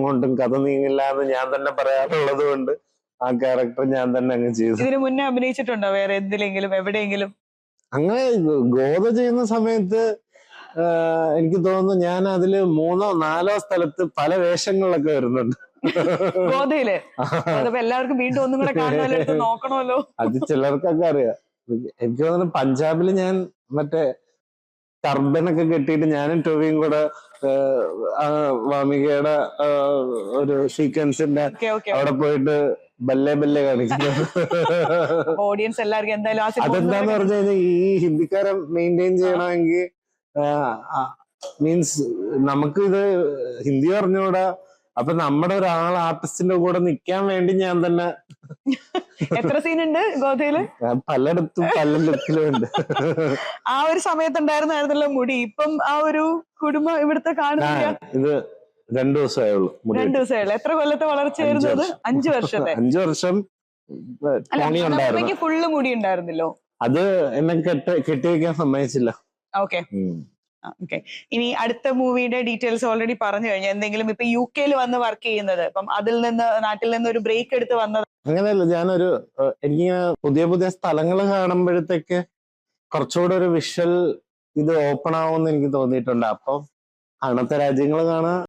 കൊണ്ടും കഥ നീങ്ങില്ല എന്ന് ഞാൻ തന്നെ പറയാറുള്ളത് കൊണ്ട് ആ ക്യാരക്ടർ ഞാൻ തന്നെ അങ്ങ് ചെയ്തു. ഇതിനു മുന്നേ അഭിനയിച്ചിട്ടുണ്ടോ വേറെ എന്തിലെങ്കിലും എവിടെയെങ്കിലും? അങ്ങനെ ഗോദ ചെയ്യുന്ന സമയത്ത് എനിക്ക് തോന്നുന്നു ഞാൻ അതില് 3ഓ 4ഓ സ്ഥലത്ത് പല വേഷങ്ങളിലൊക്കെ വരുന്നുണ്ട്. ഗോദയില് എല്ലാവർക്കും വീണ്ടും ഒന്നും കൂടെ കാണുമല്ലോ, നോക്കണമല്ലോ. അത് ചിലർക്കൊക്കെ അറിയാം. എനിക്ക് തോന്നുന്നു പഞ്ചാബില് ഞാൻ മറ്റേ ടർബനൊക്കെ കെട്ടിയിട്ട് ഞാനും ടൊവിയും കൂടെ വാമികയുടെ ഒരു സീക്വൻസിന്റെ അവിടെ പോയിട്ട് ബല്ലെ ബല്ലെ കാണിക്കുന്നത്. ഓഡിയൻസ് എല്ലാവർക്കും എന്തായാലും അതെന്താന്ന് പറഞ്ഞു കഴിഞ്ഞാൽ ഈ ഹിന്ദിക്കാരെ മെയിൻറ്റെയിൻ ചെയ്യണമെങ്കിൽ മീൻസ് നമുക്ക് ഇത് ഹിന്ദി അറിഞ്ഞുകൂടാ. അപ്പൊ നമ്മുടെ ഒരാൾ ആർട്ടിസ്റ്റിന്റെ കൂടെ നിക്കാൻ വേണ്ടി ഞാൻ തന്നെ. എത്ര സീനുണ്ട് ഗോദയില്? പലയിടത്തും പല ലുക്കിലും ഉണ്ട്. ആ ഒരു സമയത്തുണ്ടായിരുന്നായിരുന്നല്ലോ മുടി. ഇപ്പം ആ ഒരു കുടുംബം ഇവിടുത്തെ കാണുന്നില്ല. ഇത് 2 ദിവസമായുള്ളൂ. 2 ദിവസമായുള്ളൂ. എത്ര കൊല്ലത്തെ വളർച്ചയായിരുന്നു അത്? 5 വർഷത്തെ. 5 വർഷം ഫുള്ള് മുടി ഉണ്ടായിരുന്നല്ലോ. അത് എന്നെ കെട്ടി വെക്കാൻ സമ്മതിച്ചില്ല. ഓക്കെ. ഇനി അടുത്ത മൂവിയുടെ ഡീറ്റെയിൽസ് ഓൾറെഡി പറഞ്ഞു കഴിഞ്ഞു. എന്തെങ്കിലും ഇപ്പൊ UK വന്ന് വർക്ക് ചെയ്യുന്നത്, അപ്പം അതിൽ നിന്ന് നാട്ടിൽ നിന്ന് ഒരു ബ്രേക്ക് എടുത്ത് വന്നത്? അങ്ങനെയല്ല, ഞാനൊരു എനിക്ക് പുതിയ പുതിയ സ്ഥലങ്ങൾ കാണുമ്പോഴത്തേക്ക് കുറച്ചുകൂടെ ഒരു വിഷ്വൽ ഇത് ഓപ്പൺ ആവുമെന്ന് എനിക്ക് തോന്നിയിട്ടുണ്ട്. അപ്പം അന്നത്തെ രാജ്യങ്ങൾ കാണാൻ